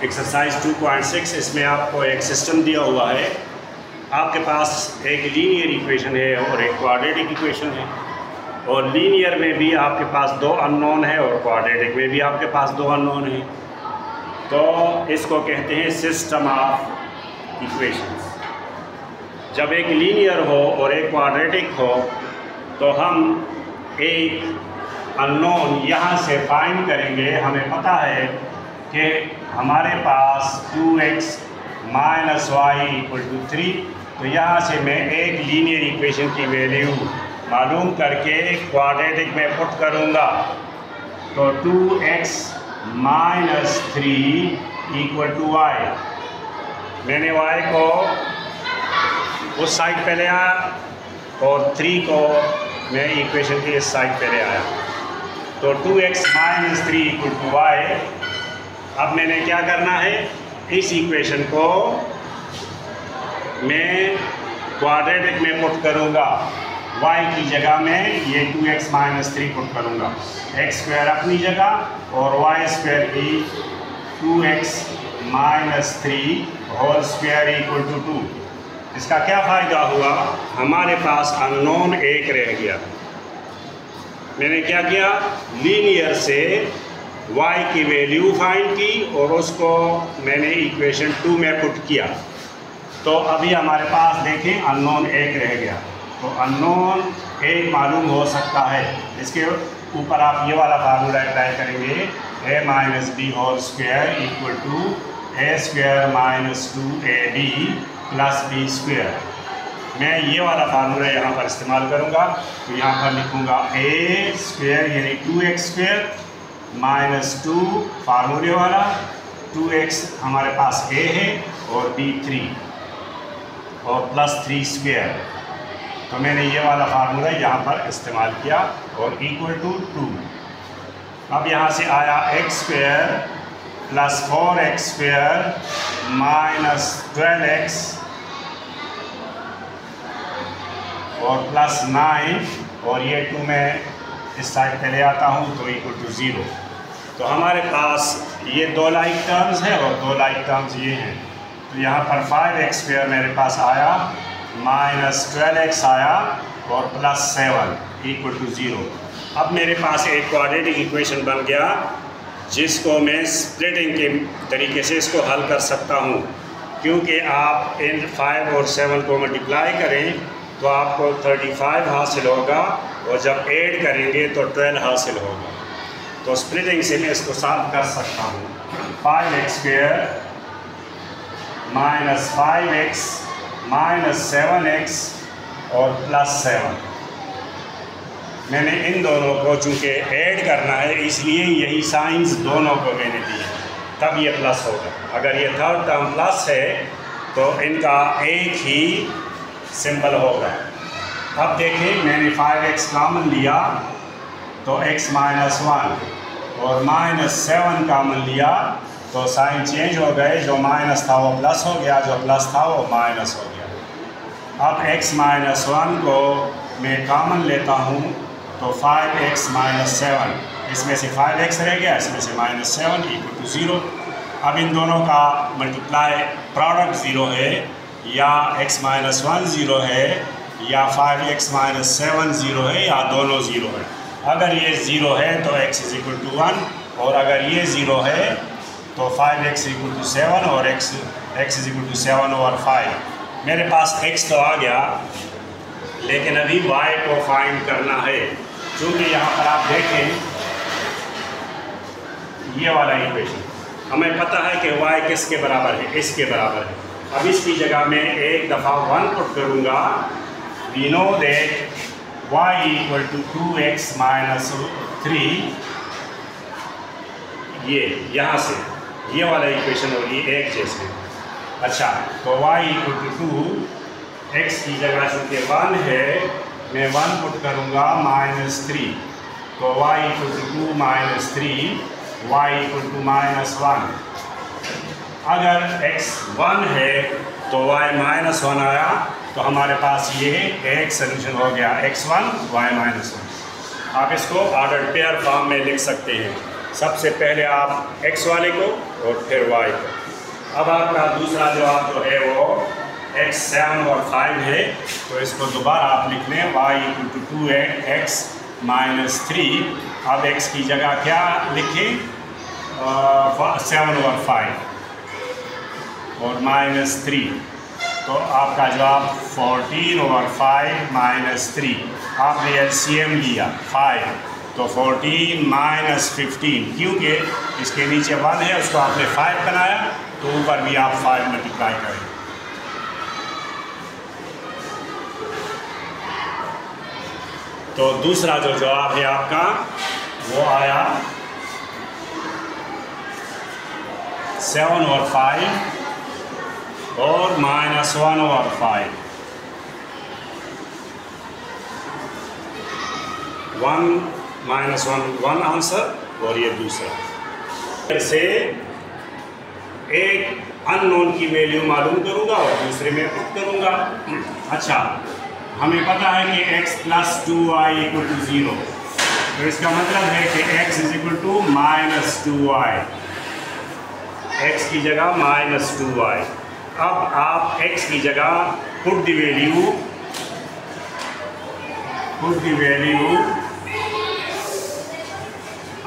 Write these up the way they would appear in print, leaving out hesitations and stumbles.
Exercise 2.6 इसमें आपको एक सिस्टम दिया हुआ है। आपके पास एक लीनियर इक्वेशन है और एक क्वाड्रेटिक इक्वेशन है, और लीनियर में भी आपके पास दो अननोन है और क्वाड्रेटिक में भी आपके पास दो अननोन है। तो इसको कहते हैं सिस्टम ऑफ इक्वेशंस। जब एक लीनियर हो और एक क्वाड्रेटिक हो तो हम एक अननोन यहाँ से फाइंड करेंगे। हमें पता है कि हमारे पास 2x minus y equal to 3, तो यहाँ से मैं एक लीनियर इक्वेशन की वैल्यू मालूम करके क्वाड्रेटिक में पुट करूँगा। तो 2x माइनस 3 इक्वल टू वाई। मैंने y को उस साइड पे ले आया और 3 को मैं इक्वेशन के इस साइड पे ले आया। तो 2x minus 3 equal to Y. अब मैंने क्या करना है, इस इक्वेशन को मैं क्वाड्रेटिक में पुट करूँगा। y की जगह में ये 2x माइनस 3 पुट करूँगा, x स्क्वायर अपनी जगह और y स्क्वायर की 2x minus 3 whole square equal to 2। इसका क्या फ़ायदा हुआ, हमारे पास अननोन एक रह गया। मैंने क्या किया, लीनियर से y की वैल्यू फाइंड की और उसको मैंने इक्वेशन 2 में पुट किया। तो अभी हमारे पास देखें अननोन एक रह गया। तो अननोन एक मालूम हो सकता है। इसके ऊपर आप ये वाला फार्मूला अप्लाई करेंगे, a minus b whole square equal to a square minus 2ab plus b square. मैं ये वाला फार्मूला यहाँ पर इस्तेमाल करूँगा। तो यहाँ पर लिखूँगा a स्क्वायर यानी 2x स्क्वायर माइनस 2 फार्मूले वाला, 2x हमारे पास a है और b 3 और प्लस 3 स्क्वायर। तो मैंने ये वाला फार्मूला यहाँ पर इस्तेमाल किया और इक्वल टू 2। अब यहाँ से आया x square plus 4x square minus 12x और प्लस 9 और ये 2 मैं इस साइड पे ले आता हूँ तो इक्वल टू 0। तो हमारे पास ये दो लाइक टर्म्स हैं और दो लाइक टर्म्स ये हैं। तो यहाँ पर 5x स्क्वायर मेरे पास आया माइनस 12x आया और प्लस 7 इक्वल टू 0। अब मेरे पास एक क्वाड्रेटिक इक्वेशन बन गया जिसको मैं स्प्लिटिंग के तरीके से इसको हल कर सकता हूँ। क्योंकि आप इन 5 और 7 को मल्टीप्लाई करें तो आपको 35 हासिल होगा और जब ऐड करेंगे तो 12 हासिल होगा। तो स्प्लिटिंग से मैं इसको सॉल्व कर सकता हूँ। 5x square minus 5x minus 7x और प्लस 7। मैंने इन दोनों को चूँकि ऐड करना है इसलिए यही साइंस दोनों को मैंने दी है, तब ये प्लस होगा। अगर ये थर्ड टर्म प्लस है तो इनका एक ही सिंबल होगा। अब देखें मैंने 5x कॉमन लिया तो x माइनस 1 और माइनस 7 कॉमन लिया तो साइन चेंज हो गए। जो माइनस था वो प्लस हो गया, जो प्लस था वो माइनस हो गया। अब x माइनस 1 को मैं कॉमन लेता हूँ तो 5x माइनस 7, इसमें से 5x रह गया, इसमें से माइनस 7 इक्वल टू 0। अब इन दोनों का मल्टीप्लाई प्रोडक्ट 0 है, या x माइनस 1 0 है या 5x माइनस 7 0 है, या दोनों 0 है। अगर ये 0 है तो x इज इक्वल टू 1 और अगर ये 0 है तो 5x इक्वल टू 7 और x is equal to 7 over 5। मेरे पास x तो आ गया लेकिन अभी y को फाइंड करना है। क्योंकि यहाँ पर आप देखें ये वाला इक्वेशन हमें पता है कि y किसके बराबर है, इसके बराबर है। अब इसकी जगह मैं एक दफ़ा 1 पुट करूँगा। We know that y equal to 2x minus 3। ये यहाँ से ये वाला इक्वेशन होगी एक जैसे। अच्छा, तो y इक्वल टू 2, x की जगह चूँकि 1 है मैं 1 पुट करूँगा माइनस 3। तो y equal to 2 minus 3, y equal to minus 1। अगर x 1 है तो y माइनस 1 आया, तो हमारे पास ये एक सोल्यूशन हो गया, x1 y माइनस 1। आप इसको ऑर्डर पेयर फॉर्म में लिख सकते हैं। सबसे पहले आप x वाले को और फिर y पर। अब आपका दूसरा जवाब जो है वो x 7 और 5 है, तो इसको दोबारा आप लिख लें y = 2x - 3। अब x की जगह क्या लिखें, 7 और 5 और -3, तो आपका जवाब 14 और 5 - 3। आपने LCM लिया 5, तो 14 - 15, क्योंकि इसके नीचे 1 है उसको आपने 5 बनाया, तो ऊपर भी आप 5 मल्टीप्लाई करें। तो दूसरा जो जवाब है आपका वो आया 7 और 5 और -1 और 5, 1 आंसर और ये दूसरा। से एक अननोन की वैल्यू मालूम करूंगा और दूसरे में पुट करूंगा। अच्छा, हमें पता है कि x + 2y = 0, तो इसका मतलब है कि x = -2y, x की जगह -2y। अब आप x की जगह put the value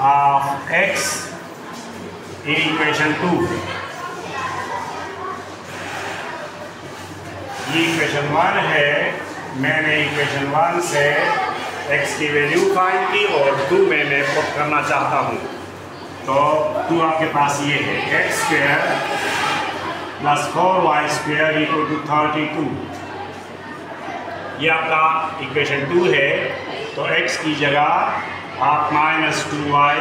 of x in equation 2। ये इक्वेशन 1 है, मैंने इक्वेशन 1 से x की वैल्यू फाइंड की और 2 में मैं पुट करना चाहता हूँ। तो 2 आपके पास ये है x² + 4y² = 32। ये आपका इक्वेशन 2 है, तो x की जगह आप -2y²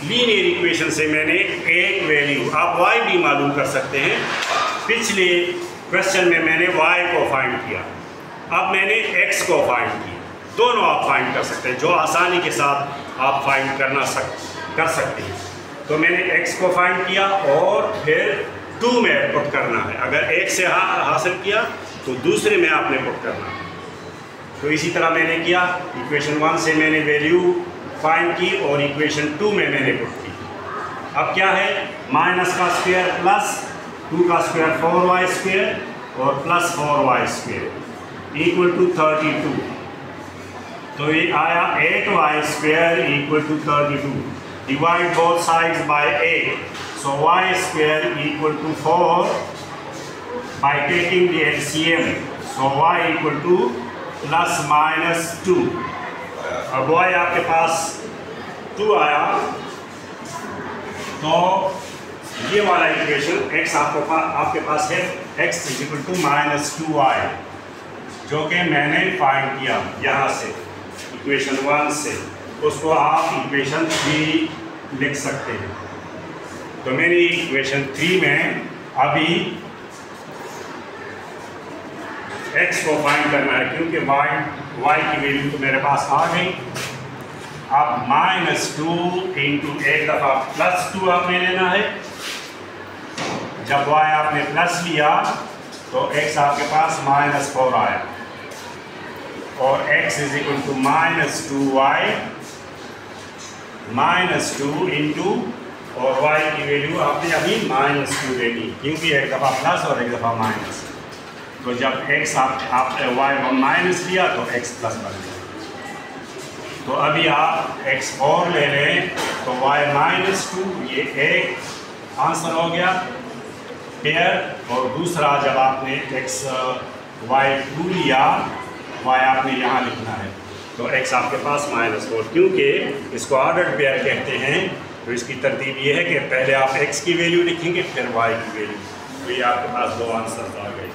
लीनियर इक्वेशन से मैंने एक वैल्यू, आप y भी मालूम कर सकते हैं। पिछले क्वेश्चन में मैंने y को फाइंड किया, अब मैंने x को फाइंड किया। दोनों आप फाइंड कर सकते हैं, जो आसानी के साथ आप फाइंड कर सकते हैं। तो मैंने x को फाइंड किया और फिर 2 में पुट करना है। अगर एक से हासिल किया तो दूसरे में आपने पुट करना है। तो इसी तरह मैंने किया, इक्वेशन 1 से मैंने वैल्यू फाइंड की और इक्वेशन 2 में मैंने पुट की। अब क्या है, -² प्लस 2² 4y² और +4y² = 32। तो ये आया 8y² = 32। Divide both sides by 8, so y² = 4 by taking the LCM, so y = ±2। अब y आपके पास 2 आया, तो ये वाला इक्वेशन x आपके पास है x = -2y, जो कि मैंने फाइंड किया यहाँ से इक्वेशन 1 से, उसको आप इक्वेशन 3 लिख सकते हैं। तो मेरी इक्वेशन 3 में अभी x को फाइंड करना है, क्योंकि y की वैल्यू तो मेरे पास आ गई। अब -2 × एक दफ़ा +2 आपने लेना है। जब y आपने प्लस लिया तो x आपके पास -4 आया, और x = -2y, -2 × और y की वैल्यू आपने अभी -2 लेनी, क्योंकि एक दफ़ा प्लस और एक दफ़ा माइनस। तो जब x आपने y को माइनस लिया तो x प्लस बन गया। तो अभी आप x4 ले लें तो y -2, ये एक आंसर हो गया पेयर। और दूसरा, जब आपने y2 लिया, y आपने यहाँ लिखना है, तो x आपके पास -4, क्योंकि इसको ऑर्डर्ड पेयर कहते हैं। तो इसकी तरतीब ये है कि पहले आप x की वैल्यू लिखेंगे फिर y की वैल्यू। तो ये आपके पास 2 आंसर आ गए।